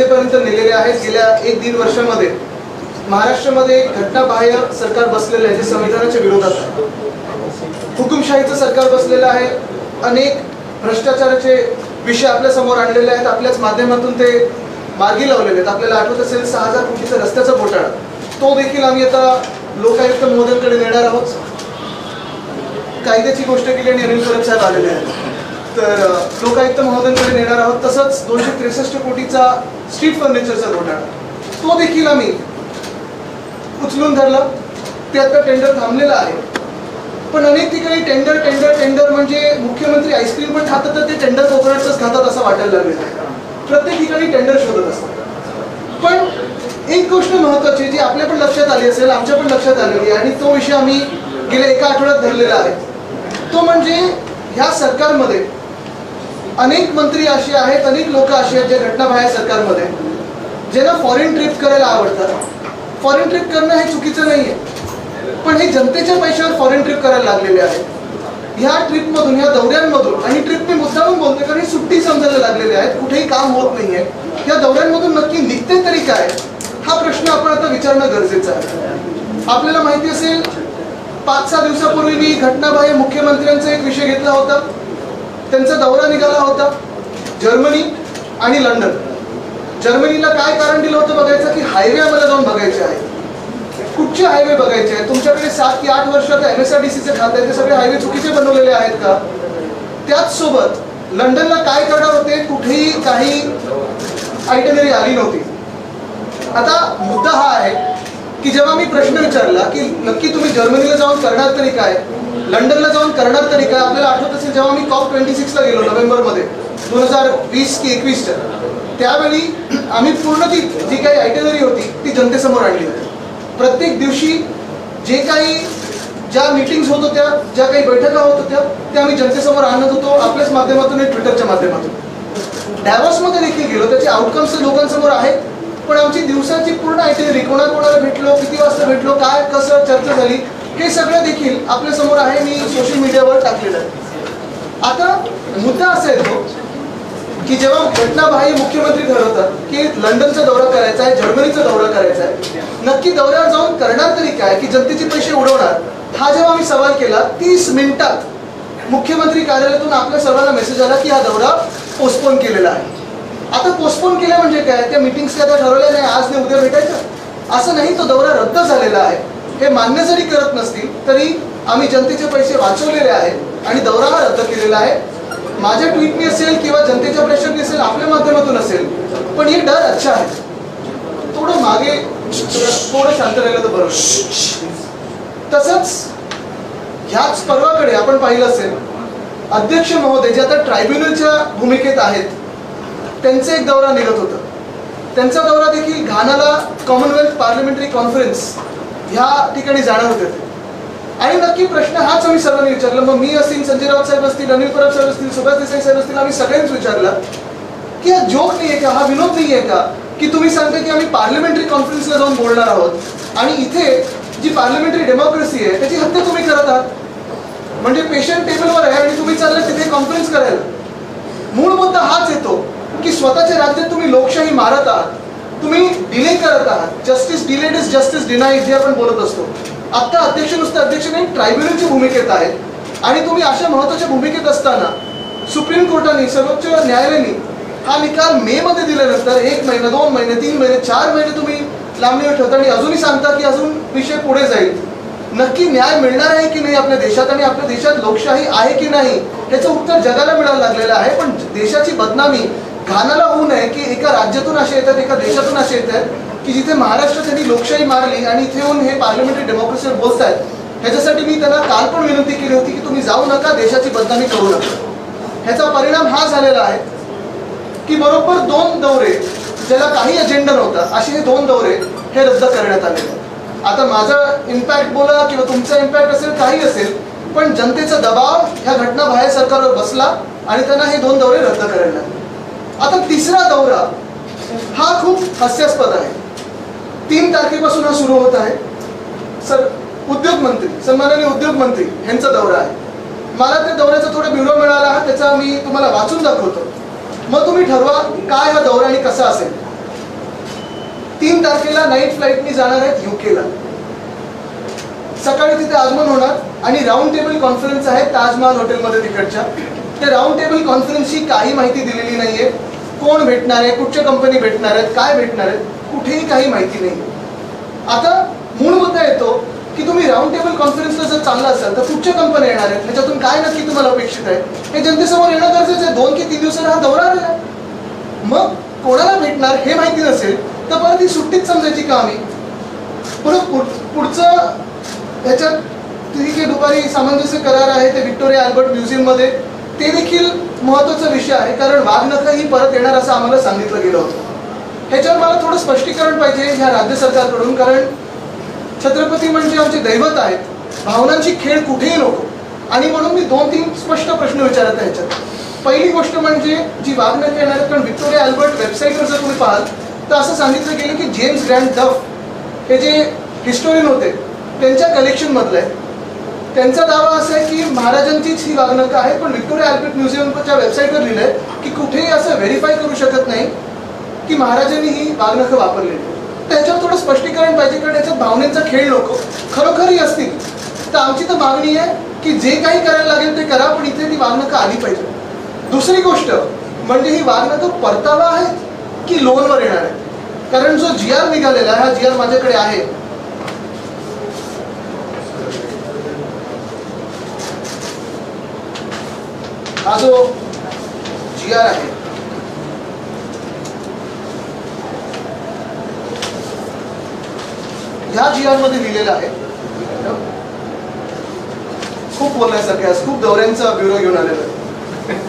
पर्यंत नेलेले आहेत। गेल्या 1-1.5 वर्षामध्ये महाराष्ट्रामध्ये घटनाबाह्य सरकार बसलेले आहे जे संविधानाच्या विरोधात आहे। हुकुमशाहीचं सरकार बसलेलं आहे। अनेक भ्रष्टाचाराचे विषय आपल्या समोर आणलेले आहेत, आपल्याच माध्यमातून ते मार्गी लावलेले आहेत। आपल्याला आठवत असेल 6,000 कोटीचा रस्त्याचा घोटाळा, तो देखील आम्ही आता लोकायुक्त महोदयांकडे नेणार आहोत। कायद्याची गोष्ट केली आणि अनिल परब साहेब आलेले आहेत, तर लोकायुक्त महोदयांकडे नेणार आहोत। तसंच 263 कोटीचा स्ट्रीट फर्निचरचा घोटाळा, तो देखील आम्ही उचलून धरला। ते आता टेंडर थांबलेलं आहे, पण अनेक ठिकाणी टेंडर टेंडर टेंडर म्हणजे मुख्यमंत्री आईस्क्रीम पण खातात तर ते टेंडर कोकोनटच खातात असं वाटायला लागलेलं आहे। प्रत्येक ठिकाणी टेंडर शोधत असतात। पण एक गोष्ट महत्त्वाची जी आपल्या पण लक्षात आली असेल, आमच्या पण लक्षात आलेली आहे आणि तो विषय आम्ही गेल्या 1 आठवड्यात धरलेला आहे, तो म्हणजे ह्या सरकारमध्ये अनेक मंत्री असे आहेत, अनेक लोक असे आहेत जे घटनाबाह्य सरकारमध्ये ज्यांना फॉरेन ट्रिप करायला आवडतात। फॉरेन ट्रिप करणं हे चुकीचं नाही आहे, पण हे जनतेच्या पैशावर फॉरेन ट्रिप करायला लागलेले आहेत। ह्या ट्रिपमधून, ह्या दौऱ्यांमधून, आणि ट्रिप मी मुद्दामून बोलते कारण ही सुट्टी समजायला लागलेले आहेत, कुठेही काम होत नाही आहे। या दौऱ्यांमधून नक्की निघते तरी काय, हा प्रश्न आपण आता विचारणं गरजेचं आहे। आपल्याला माहिती असेल 5-6 दिवसापूर्वी मी घटनाबाह्य मुख्यमंत्र्यांचा एक विषय घेतला होता। त्यांचा दौरा निघाला होता जर्मनी आणि लंडन। जर्मनीला काय कारण दिलं होतं बघायचं की हायवे आम्हाला जाऊन बघायचे आहेत। कुठचे हायवे बघायचे आहेत? तुमच्याकडे 7 की 8 वर्षात MSRDCचे खाते आहे, ते सगळे हायवे चुकीचे बनवलेले आहेत का? त्याच सोबत लंडनला काय करणार होते, कुठेही काही आयटनरी आली नव्हती। आता मुद्दा हा आहे की जेव्हा मी प्रश्न विचारला की नक्की तुम्ही जर्मनीला जाऊन करणार तरी काय, लंडनला जाऊन करणार तरी काय, आपल्याला आठवत असेल जेव्हा मी COP26 ला गेलो नोव्हेंबरमध्ये 2020 की 21च्या, त्यावेळी आम्ही पूर्ण ती जी काही आयटनरी होती ती जनतेसमोर आणली होती। प्रत्येक दिवशी जे काही ज्या मीटिंग्स होत होत्या, ज्या काही बैठका होत होत्या, त्या आम्ही जनतेसमोर आणत होतो, आपल्याच माध्यमातून आणि ट्विटरच्या माध्यमातून। डॅव्हॉसमध्ये देखील गेलो, त्याचे आउटकम्स लोकांसमोर आहेत, पण आमची दिवसाची पूर्ण आयटनरी, कोणाकोणाला भेटलो, किती वाजता भेटलो, काय कसं चर्चा झाली, हे सगळं देखील आपल्या समोर आहे। मी सोशल मीडियावर टाकलेलं आहे। आता मुद्दा असा येतो की जेव्हा घटनाबाह्य मुख्यमंत्री ठरवतात की लंडनचा दौरा करायचा आहे, जर्मनीचा दौरा करायचा आहे, नक्की दौऱ्यावर जाऊन करणार तरी काय की जनतेचे पैसे उडवणार, हा जेव्हा आम्ही सवाल केला 30 मिनिटात मुख्यमंत्री कार्यालयातून आपल्या सर्वांना मेसेज आला की हा दौरा पोस्टपोन केलेला आहे। आता पोस्टपोन केलं म्हणजे काय, त्या मीटिंग्स काय ठरवल्या नाही आज नाही उद्या भेटायचं असं नाही, तो दौरा रद्द झालेला आहे। हे मान्य जरी करत नसतील तरी आम्ही जनतेचे पैसे वाचवलेले आहेत आणि दौरा हा रद्द केलेला आहे। माझ्या ट्विटनी असेल किंवा जनतेच्या प्रेशरनी असेल, आपल्या माध्यमातून असेल, पण हे डर अच्छा आहे। थोडं मागे थोडं शांत राहिलं तर बरं। तसंच ह्याच पर्वाकडे आपण पाहिलं असेल अध्यक्ष महोदय जे आता ट्रायब्युनलच्या भूमिकेत आहेत, त्यांचा एक दौरा निघत होता। त्यांचा दौरा देखील घानाला कॉमनवेल्थ पार्लमेंटरी कॉन्फरन्स ह्या ठिकाणी जाणार होते आणि नक्की प्रश्न हाच आम्ही सर्वांनी विचारला। मग मी असतील, संजय राऊत साहेब असतील, अनिल परब साहेब असतील, सुभाष देसाई साहेब असतील, आम्ही सगळ्यांनीच विचारला की हा जोक नाही आहे का, हा विनोद नाही आहे का की तुम्ही सांगता की आम्ही पार्लमेंटरी कॉन्फरन्सला जाऊन बोलणार आहोत आणि इथे जी पार्लमेंटरी डेमोक्रेसी आहे त्याची हत्या तुम्ही करत आहात। म्हणजे पेशंट टेबलवर आहे आणि तुम्ही चाललं तिथे कॉन्फरन्स करायला। मूळ मुद्दा हाच येतो की स्वतःच्या राज्यात तुम्ही लोकशाही मारत आहात, तुम्ही डिले करत आहात। Justice delayed is justice denied जे आपण बोलत असतो। आता अध्यक्ष नुसतं अध्यक्ष नाही, ट्रायब्युनलची भूमिकेत आहेत आणि तुम्ही अशा महत्त्वाच्या भूमिकेत असताना सुप्रीम कोर्टाने, सर्वोच्च न्यायालयाने हा निकाल मे मध्ये दिल्यानंतर 1 महिना, 2 महिने, 3 महिने, 4 महिने तुम्ही लांबणीवर ठेवता आणि अजूनही सांगता की अजून विषय पुढे जाईल। नक्की न्याय मिळणार आहे की नाही आपल्या देशात आणि आपल्या देशात लोकशाही आहे की नाही याचं उत्तर जगाला मिळायला लागलेलं आहे। पण देशाची बदनामी घानाला होऊ नये की एका राज्यातून असे येतात, एका देशातून असे येतात की जिथे महाराष्ट्रात त्यांनी लोकशाही मारली आणि इथे येऊन हे पार्लमेंटरी डेमोक्रेसीवर बोलतायत। ह्याच्यासाठी मी त्यांना काल पण विनंती केली होती की तुम्ही जाऊ नका, देशाची बदनामी करू नका। ह्याचा परिणाम हा झालेला आहे की बरोबर 2 दौरे ज्याला काही अजेंडा नव्हता असे हे 2 दौरे हे रद्द करण्यात आलेले आहेत। आता माझा इम्पॅक्ट बोला किंवा तुमचा इम्पॅक्ट असेल, काही असेल, पण जनतेचा दबाव ह्या घटनाबाह्य सरकारवर बसला आणि त्यांना हे 2 दौरे रद्द करायला लागले। आता 3रा दौरा हा खूप हास्यास्पद आहे। 3 तारखेपासून हा सुरू होत आहे। उद्योग मंत्री, सन्माननीय उद्योग मंत्री यांचा दौरा आहे। मला त्या दौऱ्याचा थोडा ब्युरो मिळाला, त्याचा मी तुम्हाला वाचून दाखवतो, मग तुम्ही ठरवा काय हा दौरा आणि कसा असेल। 3 तारखेला नाईट फ्लाईटनी जाणार आहेत युकेला. सकाळी तिथे आगमन होणार आणि राऊंड टेबल कॉन्फरन्स आहे ताजमहाल हॉटेलमध्ये तिकडच्या. त्या राऊंड टेबल कॉन्फरन्सची काही माहिती दिलेली नाहीये. कोण भेटणार आहे, कुठच्या कंपनी भेटणार आहेत, काय भेटणार आहेत, कुठेही काही माहिती नाही. आता मूळ मुद्दा येतो की तुम्ही राऊंड टेबल कॉन्फरन्सला जर चालला असाल तर कुठच्या कंपन्या येणार आहेत, ह्याच्यातून काय नक्की तुम्हाला अपेक्षित आहे हे जनतेसमोर येणं गरजेचं आहे. 2 की 3 दिवसांना हा दौरा आला. मग कोणाला भेटणार हे माहिती नसेल तर परत ही सुट्टीच समजायची का आम्ही. पुढचं ह्याच्यात ठीक आहे, दुपारी सामंजस्य करार आहे ते व्हिक्टोरिया अल्बर्ट म्युझियममध्ये, ते देखील महत्त्वाचा विषय आहे. कारण वाघनखं ही परत येणार असं आम्हाला सांगितलं गेलं होतं. ह्याच्यावर मला थोडं स्पष्टीकरण पाहिजे ह्या राज्य सरकारकडून. कारण छत्रपती म्हणजे आमचे दैवत आहेत, भावनांची खेळ कुठेही नको. आणि म्हणून मी 2-3 स्पष्ट प्रश्न विचारत आहे ह्याच्यात. पहिली गोष्ट म्हणजे जी वाघनखं येणार आहेत, कारण व्हिक्टोरिया अल्बर्ट वेबसाईटवर जर तुम्ही पाहाल तर असं सांगितलं गेलं की जेम्स ग्रँड डफ हे जे हिस्टोरियन होते त्यांच्या कलेक्शनमधलं आहे. त्यांचा दावा असा आहे की महाराजांचीच ही वाघनखं आहे. पण व्हिक्टोरिया अल्बर्ट म्युझियमच्या वेबसाईटवर लिहिलं आहे की कुठेही असं व्हेरीफाय करू शकत नाही की महाराजांनी ही वाघनखं वापरलेली. त्याच्यावर थोडं स्पष्टीकरण पाहिजे. कारण याच्यात भावनेचा खेळ नको. खरोखरही असतील तर आमची तर मागणी आहे की जे काही करायला लागेल ते करा, पण इथे ती वाघनखं आली पाहिजे. दुसरी गोष्ट म्हणजे ही वाघनखं परतावा आहे की लोनवर येणार आहे. कारण जो GR निघालेला हा GR माझ्याकडे आहे, हा जो GR आहे ह्या GR मध्ये लिहिलेलं आहे. खूप बोलण्यासारखं आहे, खूप दौऱ्यांचा ब्युरो घेऊन आलेला आहे.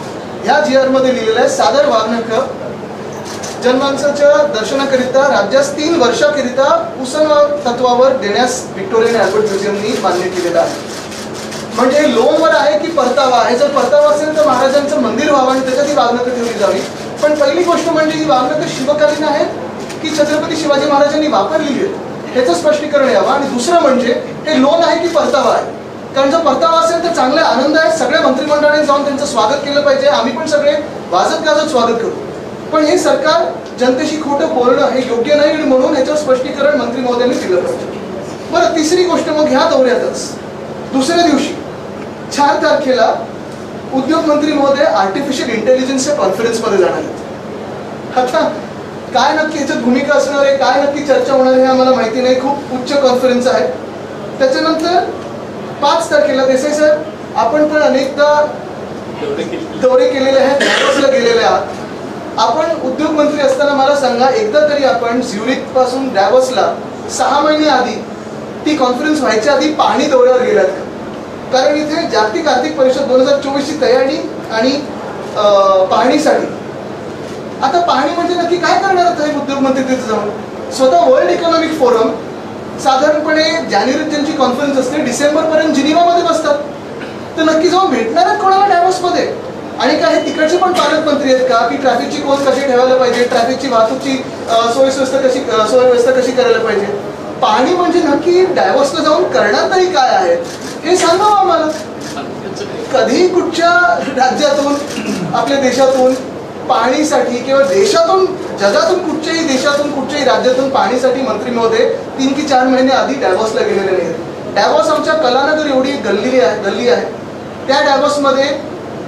ह्या GR मध्ये लिहिलेलं आहे सादर वाघनखं जनमानसाच्या दर्शनाकरिता राज्यास 3 वर्षाकरिता पुसन तत्वावर देण्यास व्हिक्टोरिया अल्बर्ट म्युझियमनी मान्य केलेलं आहे. म्हणजे लोनवर आहे की परतावा आहे. जर परतावा असेल तर महाराजांचं मंदिर व्हावं आणि त्याच्यात ही वाघनखं ठेवली जावी. पण पहिली गोष्ट म्हणजे ही वाघनखं शिवकालीन आहेत की छत्रपती शिवाजी महाराजांनी वापरलेली आहेत ह्याचं स्पष्टीकरण यावं. आणि दुसरं म्हणजे हे लोन आहे की परतावा आहे. कारण जर परतावा असेल तर चांगला आनंद आहे. सगळ्या मंत्रिमंडळाने जाऊन त्यांचं स्वागत केलं पाहिजे. आम्ही पण सगळे वाजत गाजत स्वागत करू. पण हे सरकार जनतेशी खोटं बोलणं हे योग्य नाही आणि म्हणून ह्याचं स्पष्टीकरण मंत्री महोदयांनी दिलं पाहिजे. बरं, तिसरी गोष्ट मग ह्या दौऱ्यातच दुसऱ्या दिवशी 4 तारखेला उद्योग मंत्री महोदय आर्टिफिशियल इंटेलिजन्सच्या कॉन्फरन्समध्ये जाणार आहेत. आता काय नक्की याच्यात भूमिका असणार आहे, काय नक्की चर्चा होणार आहे हे आम्हाला माहिती नाही. खूप उच्च कॉन्फरन्स आहे. त्याच्यानंतर 5 तारखेला देसाई साहेब आपण पण अनेकदा दौरे केलेले आहेत, डॅवोसला गेलेले आहात. आपण उद्योग मंत्री असताना मला सांगा, एकदा तरी आपण झ्युरिक पासून डॅवोसला 6 महिने आधी ती कॉन्फरन्स व्हायच्या आधी पाहणी दौऱ्यावर गेलात का? कारण इथे जागतिक आर्थिक परिषद 2024ची तयारी आणि पाहणीसाठी. आता पाहणी म्हणजे नक्की काय करणार आहे उद्योग मंत्री तिथे जाऊन? स्वतः वर्ल्ड इकॉनॉमिक फोरम साधारणपणे जानेवारीत ज्यांची कॉन्फरन्स असते डिसेंबरपर्यंत जिनिवामध्ये बसतात. तर नक्की जाऊन भेटणार आहेत कोणाला डॅवोसमध्ये? आणि काय हे तिकडचे पण पालकमंत्री आहेत का की ट्रॅफिकची कोण कशी ठेवायला पाहिजे, ट्रॅफिकची वाहतूकची सोयीव्यवस्था कशी करायला पाहिजे? पाहणी म्हणजे नक्की डॅवोसला जाऊन करणार तरी काय आहे हे सांगावं आम्हाला. कधी कुठच्या राज्यातून आपल्या देशातून पाहणीसाठी किंवा देशातून जगातून कुठच्याही देशातून कुठच्याही राज्यातून पाहणीसाठी मंत्री महोदय 3 की 4 महिने आधी डॅवोसला गेलेले नाहीत. डॅवोस आमच्या कलानगर एवढी गल्ली आहे. त्या डॅवोसमध्ये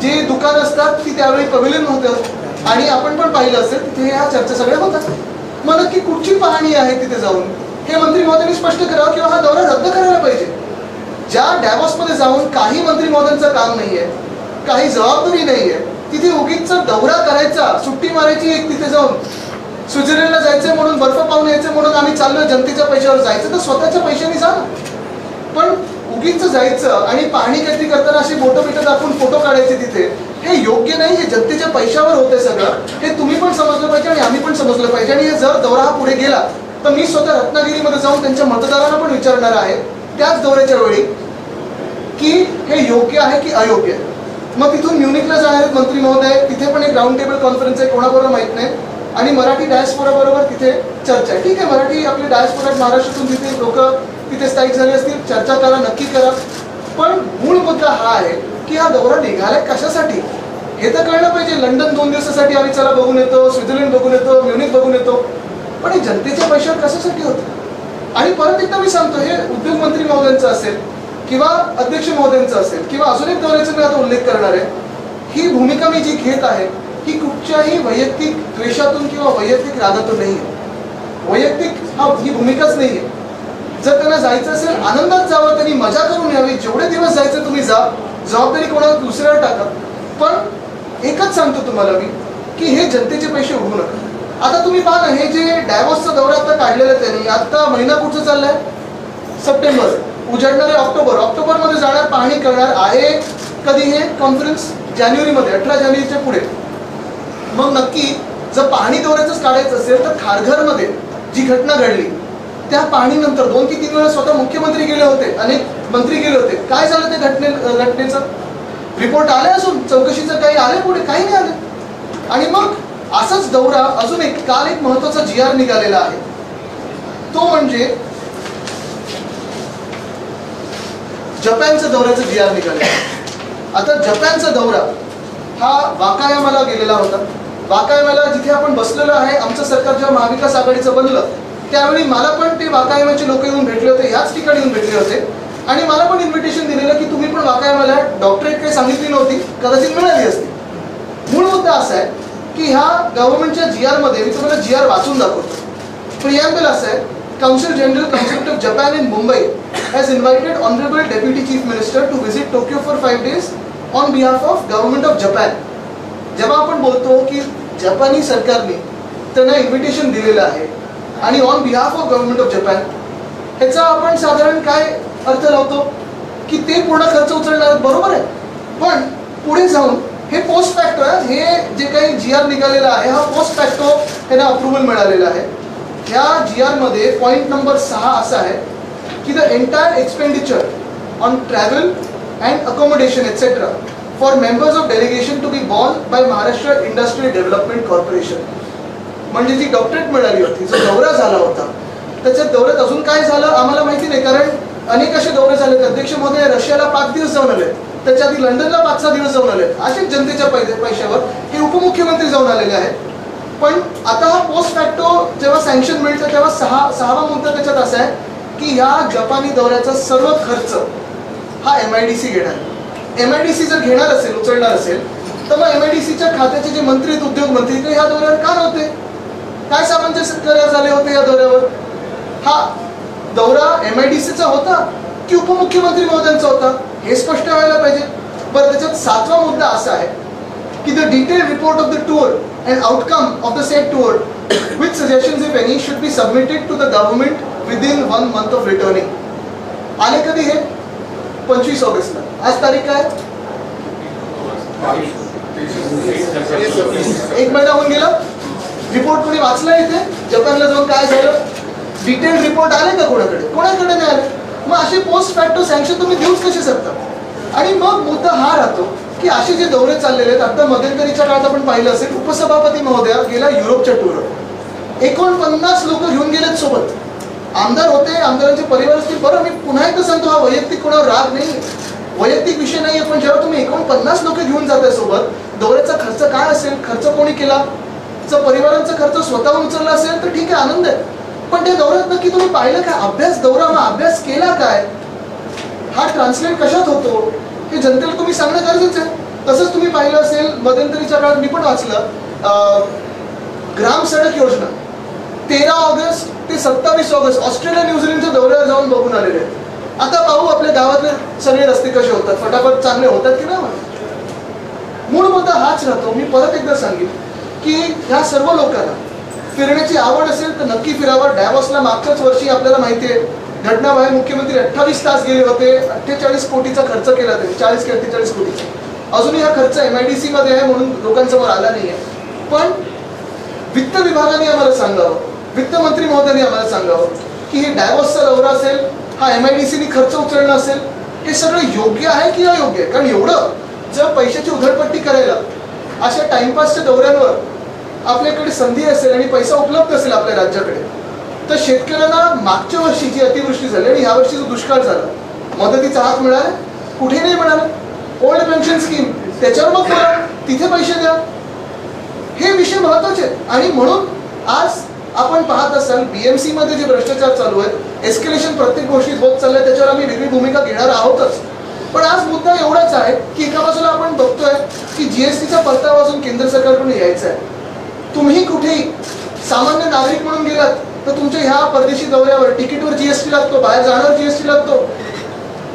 जे दुकान असतात ती त्यावेळी पवेलियन होतं आणि आपण पण पाहिलं असेल तिथे ह्या चर्चा सगळ्या होतात. मग नक्की कुठची पाहणी आहे तिथे जाऊन हे मंत्री महोदयांनी स्पष्ट करावं किंवा हा दौरा रद्द करायला पाहिजे. ज्या डॅवोसमध्ये जाऊन काही मंत्री महोदयांचं काम नाहीये, काही जबाबदारी नाहीये, तिथे उगीच दौरा करायचा, सुट्टी मारायची एक तिथे जाऊन. स्वित्झर्लंडला जायचंय म्हणून, बर्फ पाहून यायचं म्हणून आम्ही चाललोय जनतेच्या पैशावर जायचं तर स्वतःच्या पैशाने जा. पण उगीच जायचं आणि पाहणी काहीतरी करताना अशी बोटं बिटं दाखवून फोटो काढायचे तिथे, हे योग्य नाही. हे जनतेच्या पैशावर होते सगळं. हे तुम्ही पण समजलं पाहिजे आणि आम्ही पण समजलं पाहिजे. आणि जर दौरा हा पुढे गेला तर मी स्वतः रत्नागिरीमध्ये जाऊन त्यांच्या मतदारांना पण विचारणार आहे त्याच दौऱ्याच्या वेळी की हे योग्य आहे की अयोग्य आहे. मग तिथून म्युनिकला जाणार आहेत मंत्री महोदय. तिथे पण एक राऊंड टेबल कॉन्फरन्स आहे, कोणाबरोबर माहित नाही. आणि मराठी डायस्पोरा बरोबर तिथे चर्चा आहे. ठीक आहे, मराठी आपले डायस्पोरा महाराष्ट्रातून तिथे लोक तिथे स्थायिक झाले असतील, चर्चा करा, नक्की करा. पण मूळ मुद्दा हा आहे की हा दौरा निघालाय कशासाठी हे तर कळलं पाहिजे. लंडन 2 दिवसासाठी आम्ही चला बघून येतो, स्वित्झर्लंड बघून येतो, म्युनिक बघून येतो. पण हे जनतेच्या पैशावर कशासाठी होतं? आणि परत एकदा मी सांगतो, हे उद्योग मंत्री महोदयांचं असेल किंवा अध्यक्ष महोदयांचं असेल किंवा अजून एक दौऱ्याचा मी आता उल्लेख करणार आहे, ही भूमिका मी जी घेत आहे ही कुठच्याही वैयक्तिक द्वेषातून किंवा वैयक्तिक रागातून नाही आहे. वैयक्तिक ही भूमिकाच नाही आहे. जर त्यांना जायचं असेल आनंदात जावं, त्यांनी मजा करून यावी, जेवढे दिवस जायचं तुम्ही जा, जबाबदारी कोणाला दुसऱ्यावर टाका. पण एकच सांगतो तुम्हाला मी की हे जनतेचे पैसे उडवू नका. आता तुम्ही पहा ना, हे जे डॅव्होसचा दौरा आता काढलेला त्यांनी, आता महिना कुठचा चाललाय? सप्टेंबर, उजाडणार आहे ऑक्टोबरमध्ये जाणार, पाहणी करणार आहे. कधी हे कॉन्फरन्स? जानेवारीमध्ये, 18 जानेवारीच्या पुढे. मग नक्की जर पाहणी दौऱ्याचंच काढायचं असेल तर खारघरमध्ये जी घटना घडली त्या पाहणीनंतर 2 की 3 वेळा स्वतः मुख्यमंत्री गेले होते, अनेक मंत्री गेले होते. काय झालं ते घटनेचं? रिपोर्ट आले असून चौकशीचं काही आले पुढे? काही नाही आले. आणि मग असाच दौरा अजून काल एक महत्वाचा GR निघालेला आहे, तो म्हणजे जपानचा दौऱ्याचा GR निघालेला आहे. आता जपानचा दौरा हा वाकायामाला गेलेला होता. वाकायामाला जिथे आपण बसलेलो आहे, आमचं सरकार जेव्हा महाविकास आघाडीचं बनलं त्यावेळी मला पण ते वाकायामाचे लोक येऊन भेटले होते, ह्याच ठिकाणी येऊन भेटले होते. आणि मला पण इन्व्हिटेशन दिलेलं की तुम्ही पण वाकायामाला. डॉक्टरेट काही सांगितली नव्हती, कदाचित मिळाली असती. मूळ मुद्दा असा आहे की ह्या गव्हर्नमेंटच्या GR मध्ये, मी तुम्हाला GR वाचून दाखवतो. प्रिॲम्बल असं आहे, council general council of Japan in Mumbai has invited Honorable Deputy Chief Minister to visit Tokyo for 5 days on behalf of Government of Japan. जेव्हा आपण बोलतो की जपानी सरकारने त्यांना इन्व्हिटेशन दिलेलं आहे आणि on behalf of government of Japan, ह्याचा आपण साधारण काय अर्थ लावतो की ते पूर्ण खर्च उचलणार, बरोबर आहे. पण पुढे जाऊन हे पोस्ट फॅक्टो आहे, हे जे काही GR निघालेला आहे हा पोस्ट फॅक्टो त्यांना अप्रुव्हल मिळालेला आहे. ह्या GR मध्ये पॉईंट नंबर 6 असा आहे की the entire expenditure on travel and accommodation etcetera for members of delegation to be borne by Maharashtra industrial development corporation. म्हणजे जी डॉक्टरेट मिळाली होती, जो दौरा झाला होता, त्याच्या दौऱ्यात अजून काय झालं आम्हाला माहिती नाही, कारण अनेक असे दौरे झाले. अध्यक्ष महोदय रशियाला 5 दिवस जाऊन आले, त्याच्या आधी लंडनला 5-6 दिवस जाऊन आले. असेच जनतेच्या पैशावर हे उपमुख्यमंत्री जाऊन आलेले आहेत. पण आता हा पोस्ट फॅक्टो जेव्हा सँक्शन मिळतं तेव्हा 6वा मुद्दा त्याच्यात असा आहे की ह्या जपानी दौऱ्याचा सर्व खर्च हा MIDC घेणार. MIDC जर घेणार असेल, उचलणार असेल, तर मग MIDCच्या खात्याचे जे मंत्री आहेत, उद्योग मंत्री, ते ह्या दौऱ्यावर का नव्हते? काय सामंजस्य करार झाले होते या दौऱ्यावर? हा दौरा MIDCचा होता की उपमुख्यमंत्री महोदयांचा होता? हे स्पष्ट व्हायला पाहिजे. बरं, त्याच्यात 7वा मुद्दा असा आहे की the detail report of the tour and outcome of the set tour with suggestions if any should be submitted to the government within 1 month of returning. आले कधी हे? 25 ऑगस्टला. आज तारीख काय? 1 महिना होऊन गेला. रिपोर्ट कोणी वाचला इथे? जपानला जाऊन काय झालं? डिटेल रिपोर्ट आले का कोणाकडे नाही आले. मग असे पोस्ट फॅक्टो सँक्शन तुम्ही देऊच कसे शकता? आणि मग मुद्दा हा राहतो की असे जे दौरे चाललेले आहेत, आता मध्यंतरीच्या काळात आपण पाहिलं असेल, उपसभापती महोदया गेला युरोपच्या टूरवर. 49 लोक घेऊन गेलेत सोबत. आमदार होते, आमदारांचे परिवार असतील. बरं, मी पुन्हा एकदा सांगतो, हा वैयक्तिक कोणावर राग नाही, वैयक्तिक विषय नाही आहे. पण जेव्हा तुम्ही 49 लोक घेऊन जाताय सोबत, दौऱ्याचा खर्च काय असेल, खर्च कोणी केला? जर परिवारांचा खर्च स्वतःहून उचलला असेल तर ठीक आहे, आनंद आहे. पण त्या दौऱ्यात नक्की तुम्ही पाहिलं काय? अभ्यास दौरा, मग अभ्यास केला काय? हा ट्रान्सलेट कशात होतो हे जनतेला तुम्ही सांगणं गरजेचं आहे. तसंच तुम्ही पाहिलं असेल मध्यंतरीच्या काळात, मी पण वाचलं, ग्राम सडक योजना 13 ऑगस्ट ते 27 ऑगस्ट ऑस्ट्रेलिया न्यूझीलंडच्या दौऱ्यावर जाऊन बघून आलेले आहेत. आता पाहू आपल्या गावातले सगळे रस्ते कसे होतात, फटाफट चांगले होतात की नाही. मूळ मुद्दा हाच राहतो. मी परत एकदा सांगेन की ह्या सर्व लोकांना फिरण्याची आवड असेल तर नक्की फिरावं. डॅव्होसला मागच्याच वर्षी आपल्याला माहिती आहे घटना बाहेर मुख्यमंत्री 28 तास गेले होते. 48 कोटीचा खर्च केला त्यांनी, 40 की 48 कोटीचा. अजूनही हा खर्च MIDC मध्ये आहे म्हणून लोकांसमोर आला नाही आहे. पण वित्त विभागाने आम्हाला सांगावं, वित्तमंत्री महोदयांनी आम्हाला सांगावं की हे डॅव्होसचा दौरा असेल, हा MIDCने खर्च उचलणं असेल, हे सगळं योग्य आहे की अयोग्य आहे. कारण एवढं जर पैशाची उधळपट्टी करायला अशा टाइमपासच्या दौऱ्यांवर आपल्याकडे संधी असेल आणि पैसा उपलब्ध असेल आपल्या राज्याकडे, तर शेतकऱ्यांना मागच्या वर्षी जी अतिवृष्टी झाली आणि या वर्षी जो दुष्काळ झाला, मदतीचा हात मिळाला कुठे नाही मिळाला. ओल्ड पेन्शन स्कीम त्याच्यावर मग तिथे पैसे द्या. हे विषय महत्वाचे आहेत. आणि म्हणून आज आपण पाहत असाल बीएमसी मध्ये जे भ्रष्टाचार चालू आहे, एस्केलेशन प्रत्येक गोष्टीत होत चाललंय, त्याच्यावर आम्ही वेगळी भूमिका घेणार आहोतच. पण आज मुद्दा एवढाच आहे की एका बाजूला आपण बघतोय की जीएसटीचा परतावा अजून केंद्र सरकारकडून यायचा आहे. तुम्ही कुठेही सामान्य नागरिक म्हणून गेलात तर तुमच्या ह्या परदेशी दौऱ्यावर तिकीटवर जीएसटी लागतो, बाहेर जाण्यावर जीएसटी लागतो,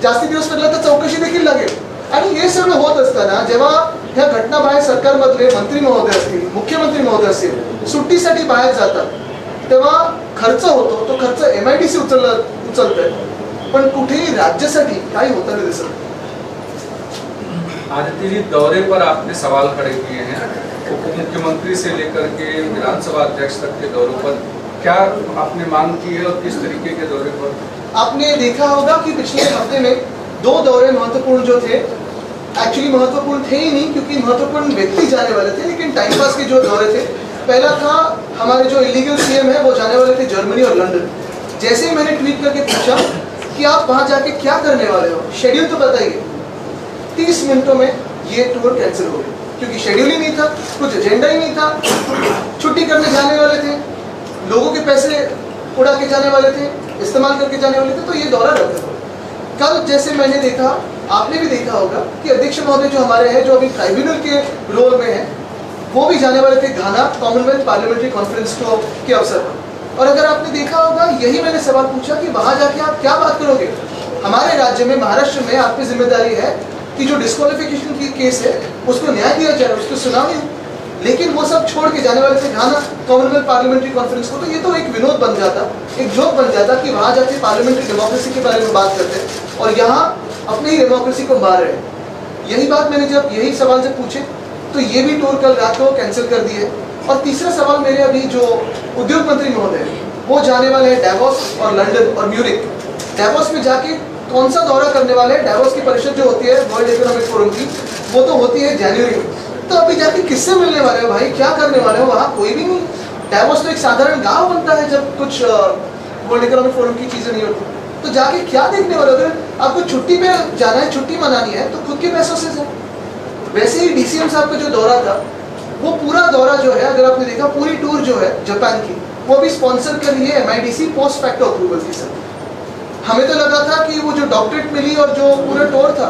जास्ती दिवस लागला तर चौकशी देखील लागेल. आणि हे सगळं होत असताना जेव्हा ह्या घटना बाहेर सरकारमधले मंत्री महोदय असतील, मुख्यमंत्री महोदय असतील, सुट्टीसाठी बाहेर जातात, तेव्हा खर्च होतो. तो खर्च MIDC उचलतोय, पण कुठेही राज्यासाठी काही होताना दिसत नाही. आदित्य जी, दौरे पर आपने सवाल खड़े किए हैं, उप मुख्यमंत्री से लेकर के विधानसभा अध्यक्ष तक के दौरों पर क्या आपने मांग की है और किस तरीके के दौरे पर? आपने देखा होगा कि पिछले हफ्ते में 2 दौरे महत्वपूर्ण जो थे, एक्चुअली महत्वपूर्ण थे ही नहीं क्योंकि महत्वपूर्ण व्यक्ति जाने वाले थे, लेकिन टाइम पास के जो दौरे थे, पहला था हमारे जो इलीगल CM है वो जाने वाले थे जर्मनी और लंदन. जैसे ही मैंने ट्वीट करके पूछा कि आप वहाँ जाके क्या करने वाले हो, शेड्यूल तो बताइए, 30 मिनटों में ये टूर कैंसिल हो गया क्योंकि शेड्यूल ही नहीं था, कुछ एजेंडा ही नहीं था, छुट्टी करने जाने वाले थे, लोगों के पैसे उड़ा के जाने वाले थे, इस्तेमाल करके जाने वाले थे, तो ये दौरा रद्द हो. कल जैसे मैंने देखा, आपने भी देखा होगा कि अध्यक्ष महोदय जो हमारे हैं, जो अभी ट्राइब्यूनल के रोल में हैं, वो भी जाने वाले थे घाना कॉमनवेल्थ पार्लियामेंट्री कॉन्फ्रेंस के अवसर पर. और अगर आपने देखा होगा, यही मैंने सवाल पूछा कि वहाँ जाके आप क्या बात करोगे. हमारे राज्य में, महाराष्ट्र में आप पे जिम्मेदारी है कि जो डिस्क्वालिफिकेशन की केस है उसको न्याय दिया जाए, उसको सुनावी. लेकिन वो सब छोड़ के जाने वाले थे घाना कॉमनवेल्थ पार्लियामेंट्री कॉन्फ्रेंस को. तो ये तो एक विनोद बन जाता, एक जोक बन जाता कि वहाँ जाके पार्लियामेंट्री डेमोक्रेसी के बारे में बात करते हैं और यहाँ अपनी ही डेमोक्रेसी को मार रहे हैं. यही बात मैंने जब यही सवाल जब पूछे तो ये भी टूर कल रात को कैंसिल कर दिए. और तीसरा सवाल मेरे अभी जो उद्योग मंत्री महोदय वो जाने वाले हैं डेवोस और लंदन और म्यूनिक. डेवोस में जाके कौन सा दौरा करने वाले हैं? डेवोस की परिषद जो होती है वर्ल्ड इकोनॉमिक फोरम की, वो तो होती है जनवरी में. तो अभी जाके किससे मिलने वाले हो भाई, क्या करने वाले हो? वहाँ कोई भी नहीं. डेवोस तो एक साधारण गांव बनता है जब कुछ वर्ल्ड इकोनॉमिक फोरम की चीजें नहीं होती. तो जाके क्या देखने वाले हो? अगर आपको छुट्टी पे जाना है, छुट्टी मनानी है, तो खुद के पैसों से जाए. वैसे ही DCM साहब का जो दौरा था, वो पूरा दौरा जो है, अगर आपने देखा, पूरी टूर जो है जापान की, वो भी स्पॉन्सर कर रही है MIDC पोस्ट फैक्टो अप्रूवल के साथ. हमें तो लगा था कि वो जो डॉक्टरेट मिली और जो पूरा टूर था,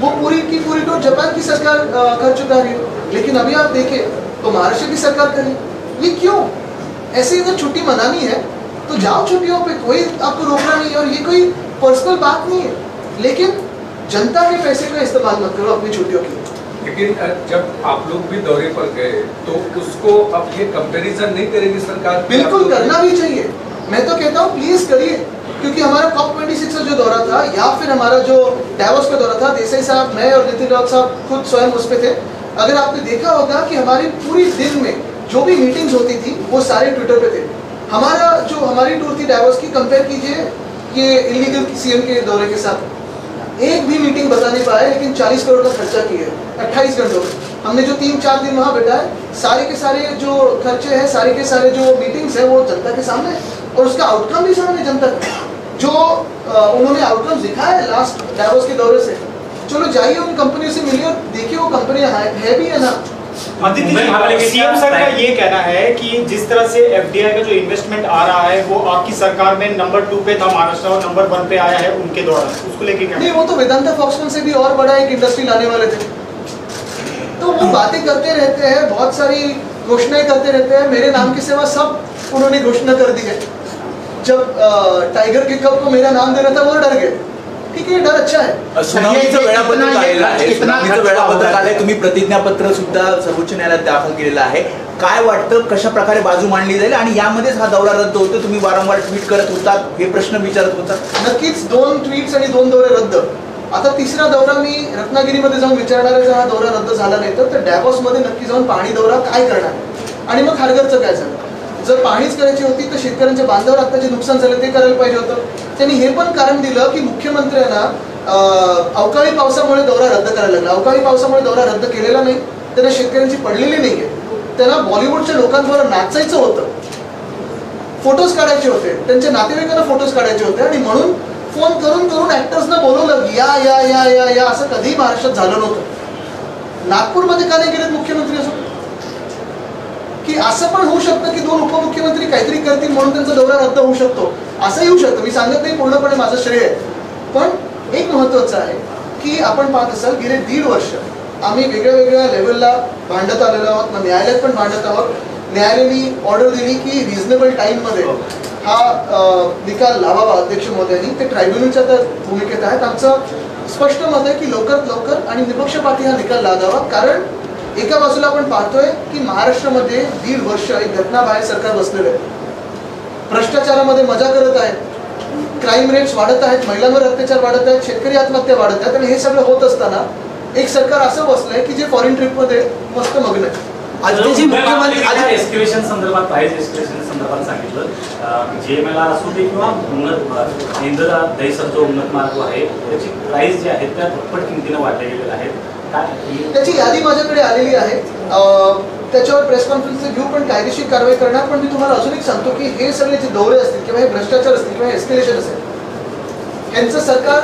वो पूरी की पूरी टूर जापान की सरकार कर चुका रही है. लेकिन अभी आप देखें तो महाराष्ट्र की सरकार करी. ये क्यों? ऐसे अगर छुट्टी मनानी है तो जाओ छुट्टियों पे, कोई आपको रोकना नहीं है. और ये कोई पर्सनल बात नहीं है, लेकिन जनता के पैसे का इस्तेमाल मत करो अपनी छुट्टियों के लिए. लेकिन जब आप लोग भी दौरे पर गए तो उसको अब ये कंपैरिजन नहीं करेगी सरकार? बिल्कुल करना भी चाहिए. मैं तो कहता हूँ प्लीज करिए, क्योंकि हमारा COP26 का जो दौरा था या फिर हमारा जो डेवोस का दौरा था, देसाई साहब, मैं और नितिन राउत साहब खुद स्वयं उस पे थे. अगर आपने देखा होगा कि हमारी पूरी दिन में जो भी मीटिंग्स होती थी वो सारे ट्विटर पे थे. हमारी टूर थी डेवोस की, कंपेयर कीजिए ये इलीगल CM के दौरे के साथ. एक भी मीटिंग बता नहीं पाए, लेकिन 40 करोड़ का खर्चा किया है 28 घंटों में. हमने जो 3-4 दिन वहाँ बैठा है, सारे के सारे जो खर्चे हैं, सारे के सारे जो मीटिंग्स हैं, वो जनता के सामने, और उसका आउटकम भी सामने जनता का. जो उन्होंने आउटकम दिखाया है लास्ट डेवोस के दौरे से, चलो जाइए उन कंपनियों से मिलिए और देखिए वो कंपनियां है भी है ना. CM सर का ये कहना है कि जिस तरह से FDI का जो इन्वेस्टमेंट आ रहा है वो आपकी सरकार में नंबर 2 पे था महाराष्ट्र और नंबर 1 पे आया है उनके दौरान, उसको लेके क्या? नहीं, वो तो वेदांता फॉक्सकॉन से भी और बड़ा एक इंडस्ट्री लाने वाले थे. तो वो बातें करते रहते हैं, बहुत सारी घोषणाएं करते रहते हैं. मेरे नाम के सिवा सब उन्होंने घोषणा कर दी है. जब टाइगर के कप को मेरा नाम देना था वो डर गए. ठीक है, डर अच्छा है. सुनावणीचं वेळापत्रक आलेलं आहे, सुनावणीचं वेळापत्रक आलंय, तुम्ही प्रतिज्ञापत्र सुद्धा सर्वोच्च न्यायालयात दाखल केलेलं आहे. काय वाटतं, कशा प्रकारे बाजू मांडली जाईल आणि यामध्येच हा दौरा रद्द होतो? तुम्ही वारंवार ट्विट करत होतात, हे प्रश्न विचारत होतात. नक्कीच 2 ट्विट्स आणि 2 दौरे रद्द. आता तिसरा दौरा मी रत्नागिरीमध्ये जाऊन विचारणार आहे. जर हा दौरा रद्द झाला नाही तर डेवोसमध्ये नक्की जाऊन पाहणी दौरा काय करणार आणि मग खारघरचं काय झालं. जर पाहणीच करायची होती तर शेतकऱ्यांच्या बांधावर आता जे नुकसान झालं ते करायला पाहिजे होतं. त्यांनी हे पण कारण दिलं की मुख्यमंत्र्यांना अवकाळी पावसामुळे दौरा रद्द करायला लागला. अवकाळी पावसामुळे दौरा रद्द केलेला नाही, त्यांना शेतकऱ्यांची पडलेली नाहीये. त्यांना बॉलिवूडच्या लोकांबरोबर नाचायचं होतं, फोटोज काढायचे होते, त्यांच्या नातेवाईकांना फोटोज काढायचे होते आणि म्हणून फोन करून करून ऍक्टर्सना बोलवलं, या या या या या असं कधीही महाराष्ट्रात झालं नव्हतं. नागपूरमध्ये का नाही गेलेत मुख्यमंत्री? असं की असं पण होऊ शकतं की 2 उपमुख्यमंत्री काहीतरी करतील म्हणून त्यांचा दौरा रद्द होऊ शकतो, असं येऊ शकतं. मी सांगत नाही पूर्णपणे माझं श्रेय आहे, पण एक महत्त्वाचं आहे की आपण पाहत असाल गेले 1.5 वर्ष आम्ही वेगळ्या वेगळ्या लेवलला भांडत आलेलो आहोत, मग न्यायालयात पण भांडत आहोत. न्यायालयाने ऑर्डर दिली की रिझनेबल टाईममध्ये हा निकाल लावावा अध्यक्ष महोदयांनी. ते ट्रायब्युनलच्या तर भूमिकेत आहेत. आमचं स्पष्ट मत आहे की लवकरात लवकर आणि निपक्षपाती हा निकाल लागावा, कारण एका बाजूला आपण पाहतोय की महाराष्ट्रामध्ये 1.5 वर्ष एक घटनाबाह्य सरकार बसलेलं आहे, भ्रष्टाचारामध्ये मजा करत आहेत, क्राईम रेट्स वाढत आहेत, महिलांवर अत्याचार वाढत आहेत, शेतकरी आत्महत्या वाढत आहेत. आणि हे सगळं होत असताना एक सरकार असं बसलंय की जे फॉरेन ट्रिपमध्ये मस्त मग्न आहे. एस्केलेशन संदर्भात प्राइस एस्केलेशन संदर्भात सांगितलं, JMLR असू दे किंवा उन्नत इंदिरा दहीसर जो उन्नत मार्ग आहे त्याची प्राइस जी आहेत त्या दुप्पट किमतीनं वाढल्या गेलेल्या आहेत. त्याची यादी माझ्याकडे आलेली आहे, त्याच्यावर प्रेस कॉन्फरन्स घेऊ, पण कायदेशीर कारवाई करणार. पण मी तुम्हाला अजून एक सांगतो की हे सगळे जे दौरे असतील किंवा हे भ्रष्टाचार असतील किंवा एस्केलेशन असेल, यांचं सरकार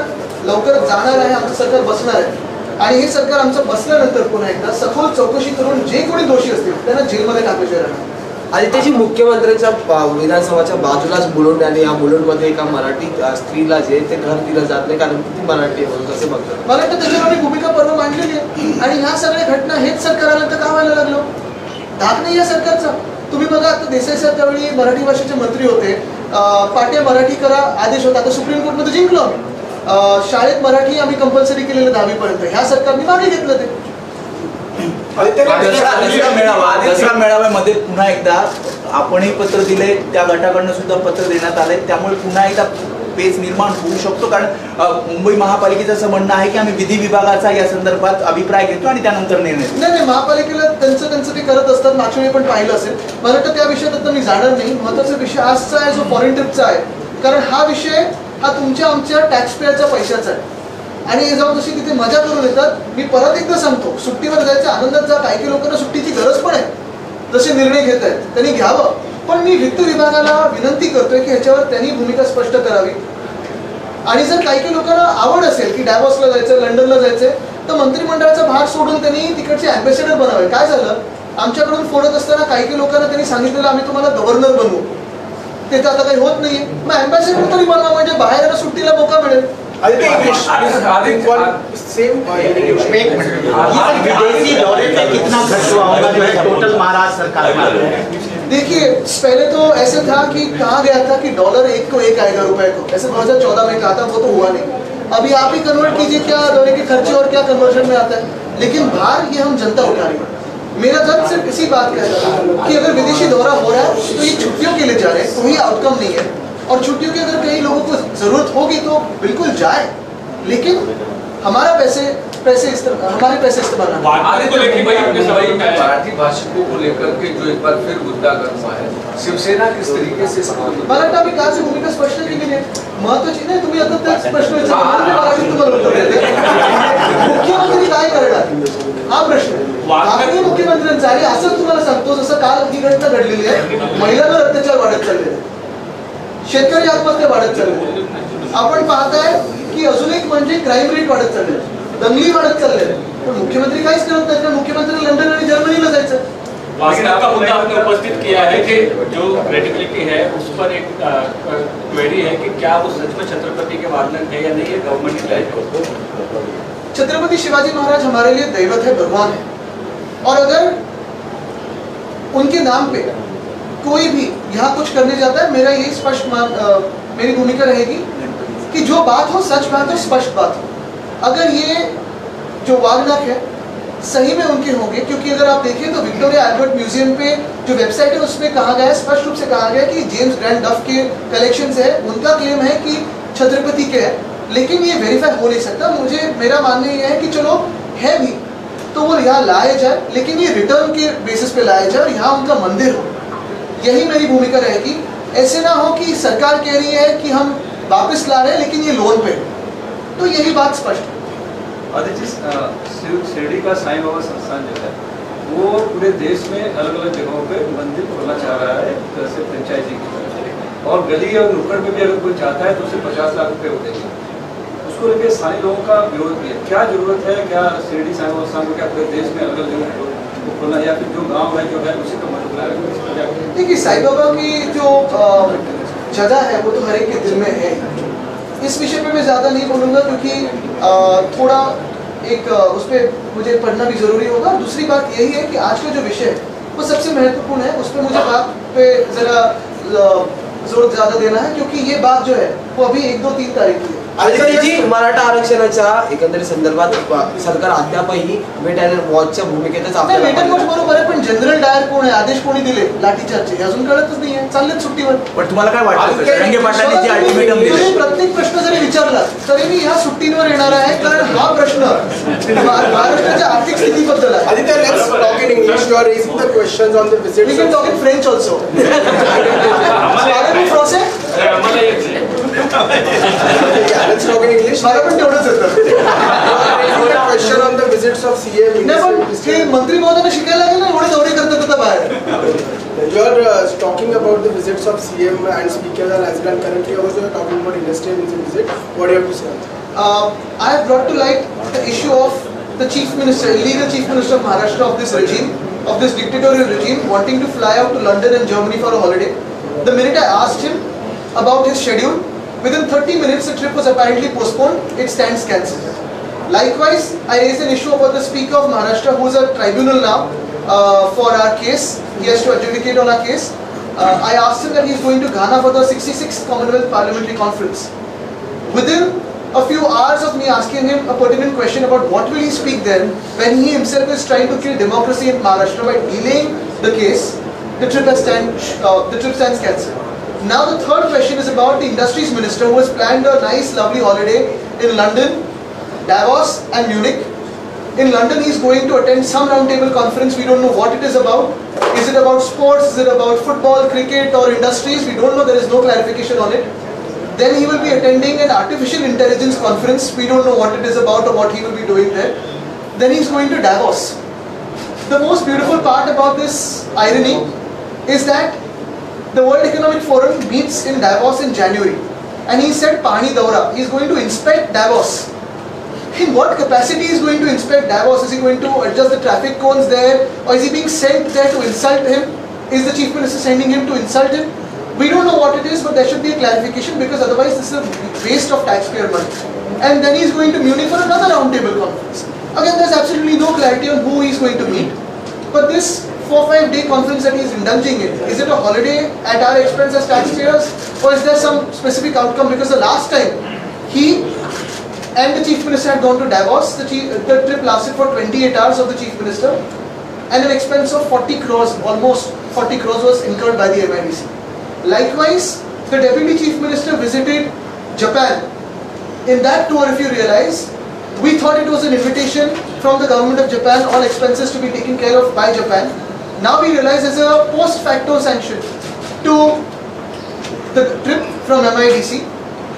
लवकरच जाणार आहे, आमचं सरकार बसणार आहे. आणि हे सरकार आमचं बसल्यानंतर पुन्हा एकदा सखोल चौकशी करून जे कोणी दोषी असतील त्यांना जेलमध्ये टाकल्याशिवाय राहणार. आदित्यजी, मुख्यमंत्र्यांच्या विधानसभाच्या बाजूलाच मुलुंड आणि या मुलुंडमध्ये एका मराठी स्त्रीला जे ते घर दिलं जात नाही कारण ती मराठी म्हणून कसं बघतात? मला वाटतं त्याच्यावर मी भूमिका पर्व मांडलेली आहे. आणि ह्या सगळ्या घटना हेच सरकार आलं तर का व्हायला लागलो? धाक नाही या सरकारचा. तुम्ही बघा, आता देसाई साहेब त्यावेळी मराठी भाषेचे मंत्री होते, पाट्या मराठी करा आदेश होता, आता सुप्रीम कोर्टमध्ये जिंकलो. शाळेत मराठी आम्ही कंपल्सरी केलेलं 10वी पर्यंत, ह्या सरकारने मागे घेतलं ते. दसरा मेळाव्यामध्ये पुन्हा एकदा आपणही पत्र दिले, त्या गटाकडनं सुद्धा पत्र देण्यात आले, त्यामुळे पुन्हा एकदा पेच निर्माण होऊ शकतो. कारण मुंबई महापालिकेचं असं म्हणणं आहे की आम्ही विधी विभागाचा या संदर्भात अभिप्राय घेतो आणि त्यानंतर निर्णय. नाही, महापालिकेला त्यांचं ते करत असतात. मागच्या वेळी पण पाहिलं असेल. मला वाटतं त्या विषयात आता मी जाणार नाही. महत्त्वाचा विषय आजचा आहे जो फॉरेन ट्रिपचा आहे, कारण हा विषय हा तुमच्या आमच्या टॅक्स पेअरच्या पैशाचा आहे. आणि हे जाऊन जशी तिथे मजा करून येतात. मी परत एकदा सांगतो, सुट्टीवर जायचं आनंदात जा. काही लोकांना सुट्टीची गरज पण आहे, जसे निर्णय घेत आहेत त्यांनी घ्यावं. पण मी वित्त विभागाला विनंती करतोय की ह्याच्यावर त्यांनी भूमिका स्पष्ट करावी. आणि जर काही लोकांना आवड असेल की डॅवॉसला जायचं, लंडनला जायचंय, तर मंत्रिमंडळाचा भाग सोडून त्यांनी तिकडचे अँबॅसेडर बनावे. काय झालं, आमच्याकडून फोन येत असताना काही लोकांना त्यांनी सांगितलेलं आम्ही तुम्हाला गव्हर्नर बनवू. ते तर आता काही होत नाहीये. मग अँबॅसेडर तरी बनवा, म्हणजे बाहेर सुट्टीला मोका मिळेल. टोटल महाराष्ट्र सरकार में देखिए, पहले तो ऐसे था कि कहा गया था कि डॉलर 1 को 1 आएगा रुपए को, ऐसे 2014 में कहा था, वो तो हुआ नहीं. अभी आप ही कन्वर्ट कीजिए क्या दौरे के खर्चे और क्या कन्वर्जन में आता है. लेकिन बाहर ये हम जनता उठा रही है. मेरा जब सिर्फ इसी बात का है कि अगर विदेशी दौरा हो रहा है तो ये छुट्टियों के लिए जा रहे हैं, कोई आउटकम नहीं है. और छुट्टियों की अगर कई लोगों को जरूरत होगी तो बिल्कुल जाए, लेकिन हमारे पैसे इस्तेमाल मराठी भाषिकों को लेकर के जो एक बार फिर मुद्दा गर्म हुआ है, शिवसेना किस तरीके से मला वाटतं आम्ही कालची भूमिका स्पष्ट केलेली आहे. महत्वाची नाही, तुम्ही आता त्याच प्रश्न मुख्यमंत्री काय करणार हा प्रश्न आहे. मुख्यमंत्र्यांचा आहे असं तुम्हाला सांगतो, जसं काल ही घटना घडलेली आहे, महिलांवर अत्याचार वाढत चाललेले, शेतकरी आत्महत्या वाढत चाललेली. आपण पाहताय की अजून एक म्हणजे क्राईम रेट वाढत चालले, दंगली वाढत चालले. पण मुख्यमंत्री काहीच करत नाहीत. मुख्यमंत्री लंडन आणि जर्मनीला जायचं. का मुद्दा आपने उपस्थित किया है कि जो क्रेडिबिलिटी है उस पर एक क्वेरी है कि क्या वो सच में छत्रपति के वाहन है या नहीं, है गवर्नमेंट ने. छत्रपति शिवाजी महाराज हमारे लिए दैवत है, भगवान है. और अगर उनके नाम पे कोई भी यहाँ कुछ करने जाता है, मेरा यही स्पष्ट मेरी भूमिका रहेगी कि जो बात हो सच बात हो, स्पष्ट बात हो. अगर ये जो वागनाक है सही में उनके होंगे, क्योंकि अगर आप देखें तो विक्टोरिया अल्बर्ट म्यूजियम पे जो वेबसाइट है उसमें कहा गया है, स्पष्ट रूप से कहा गया कि जेम्स ग्रैंड डफ के कलेक्शंस है, उनका क्लेम है कि छत्रपति के है, लेकिन ये वेरीफाई हो नहीं सकता. मेरा मानना ये है कि चलो है भी तो वो यहाँ लाया जाए, लेकिन ये रिटर्न के बेसिस पे लाया जाए और यहाँ उनका मंदिर हो. यही मेरी भूमिका रहेगी. ऐसे ना हो कि सरकार कह रही है कि हम वापस ला रहे हैं लेकिन ये लोन पे, तो यही बात स्पष्ट है. आदित्य, शिरडी का साईं बाबा संस्थान जो है वो पूरे देश में अलग अलग जगहों पे मंदिर खोलना चाह रहा है, जैसे फ्रेंचाइजी की तरह से, और गली और नुक्कड़ में भी अगर कोई चाहता है तो उसे 50 लाख रुपए हो देंगे. उसको लेकर स्थानीय लोगों का विरोध भी है. क्या जरूरत है, क्या शिरडी साईं बाबा संस्थान को क्या पूरे देश में अलग अलग जगहों वो खोलना, या फिर जो गाँव है जो है उसी का मंदिर बनाया? देखिए, साईं बाबा की जो जगह है वो तो हर एक के दिल में है। इस विषय पे मैं ज़्यादा नहीं बोलूँगा क्योंकि थोड़ा एक उस पर मुझे पढ़ना भी ज़रूरी होगा। दूसरी बात यही है कि आज का जो विषय है वो सबसे महत्वपूर्ण है, उस पर मुझे बात पे ज़रा जोर ज़्यादा देना है क्योंकि ये बात जो है वो अभी 1, 2, 3 तारीख की है। मराठा आरक्षणाच्या एकंदरीत संदर्भात सरकार अद्यापही वेट अँड वॉचच्या भूमिकेतच वेट अँड वॉच बरोबर आहे, पण जनरल डायर कोण आहे, आदेश कोणी दिले लाठीचार्जचे हे अजून कळतच नाही आहे, चाललेत सुट्टीवर। पण तुम्हाला काय वाटतं रंगे पाटलांनी जे अल्टिमेटम दिले? तुम्ही प्रत्येक प्रश्न जरी विचारला तरी मी ह्या सुट्टींवर येणार आहे, कारण हा प्रश्न महाराष्ट्राच्या आर्थिक स्थितीबद्दल आहे। Aditya, let's talk in English. You are raising the questions on the visits. We can talk in French also. Parlez-vous français? Yeah, let's talk in English. मला पण तेवढंच येतं। You are raising the question on the visits of CM. नाही पण ते मंत्री महोदयांना शिकायला लागेल ना, एवढे दौरे करतात आता बाहेर। You are talking about the visits of CM and speakers and as well currently also you are talking about industrial visit. What do you have to say? I have brought to light the issue of the chief minister, illegal chief minister of Maharashtra of this regime, of this dictatorial regime, wanting to fly out to London and Germany for a holiday. The minute I asked him about his schedule, within 30 minutes the trip was apparently postponed. It stands cancelled. Likewise, I raised an issue about the Speaker of Maharashtra, who is a tribunal now for our case. He has to adjudicate on our case. I asked him that he is going to Ghana for the 66th Commonwealth Parliamentary Conference. Within a few hours of me asking him a pertinent question about what will he speak then, when he himself is trying to kill democracy in Maharashtra by delaying the case, the trip stands cancelled. Now the third question is about the industries minister who has planned a nice lovely holiday in London, Davos and Munich. In London he is going to attend some roundtable conference. We don't know what it is about. Is it about sports? Is it about football, cricket or industries? We don't know. There is no clarification on it. Then he will be attending an artificial intelligence conference. We don't know what it is about or what he will be doing there. Then he is going to Davos. The most beautiful part about this irony is that the World Economic Forum meets in Davos in January. And he said Pani Daura. He is going to inspect Davos. In what capacity is he going to inspect Davos? Is he going to adjust the traffic cones there? Or is he being sent there to insult him? Is the Chief Minister sending him to insult him? We don't know what it is, but there should be a clarification because otherwise this is a waste of taxpayer money. And then he is going to Munich for another roundtable conference. Again, there is absolutely no clarity on who he is going to meet. But this 4-5 day conference that he is indulging in, is it a holiday at our expense as taxpayers, or is there some specific outcome? Because the last time he and the Chief Minister had gone to Davos, the trip lasted for 28 hours of the Chief Minister, and an expense of 40 crores, almost 40 crores was incurred by the MIDC. Likewise, the Deputy Chief Minister visited Japan. In that tour, if you realize, we thought it was an invitation from the government of Japan, all expenses to be taken care of by Japan. Now we realize there's a post facto sanction to the trip from MIDC,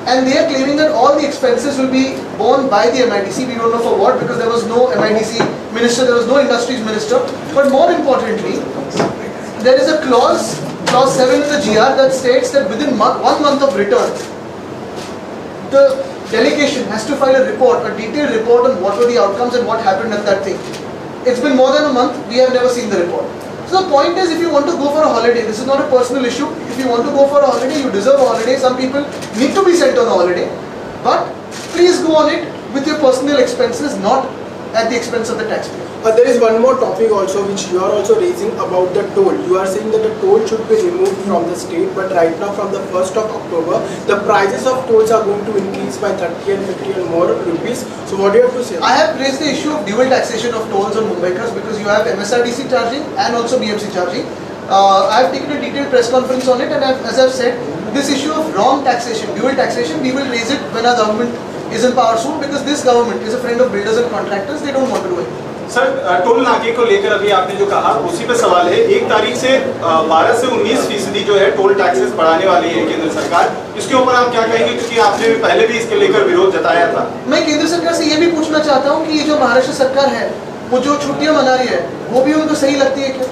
and they are claiming that all the expenses will be borne by the MIDC. We don't know for what, because there was no MIDC minister, there was no industries minister. But more importantly, there is a clause 7 in the GR that states that within 1 month of return, the delegation has to file a report, a detailed report on what were the outcomes and what happened at that thing. It's been more than a month, we have never seen the report. So the point is, if you want to go for a holiday, this is not a personal issue. If you want to go for a holiday, you deserve a holiday. Some people need to be sent on a holiday. But please go on it with your personal expenses, not at the expense of the taxpayer. There is one more topic also which you are also raising about the toll. You are saying that the toll should be removed from the state, but right now from the 1st of October, the prices of tolls are going to increase by 30 and 50 and more rupees. So what do you have to say? I have raised the issue of dual taxation of tolls on Mumbaikars because you have MSRTC charging and also BMC charging. I have taken a detailed press conference on it, and as I have said, this issue of wrong taxation, dual taxation, we will raise it when our government is in power soon, because this government is a friend of builders and contractors. They don't want to do it. Sir, toll नाके को लेकर अभी आपने जो कहा उसी पे सवाल है। 1 तारीख से 12 से 19% जो है टोल टैक्सेस बढ़ाने वाली है केंद्र सरकार। इसके ऊपर आप क्या कहेंगे, क्योंकि आपने पहले भी इसके लेकर विरोध जताया था। मैं केंद्र सरकार से ये भी पूछना चाहता हूँ कि ये जो महाराष्ट्र सरकार है, वो जो छुट्टियां मना रही है, वो भी उनको सही लगती है क्या?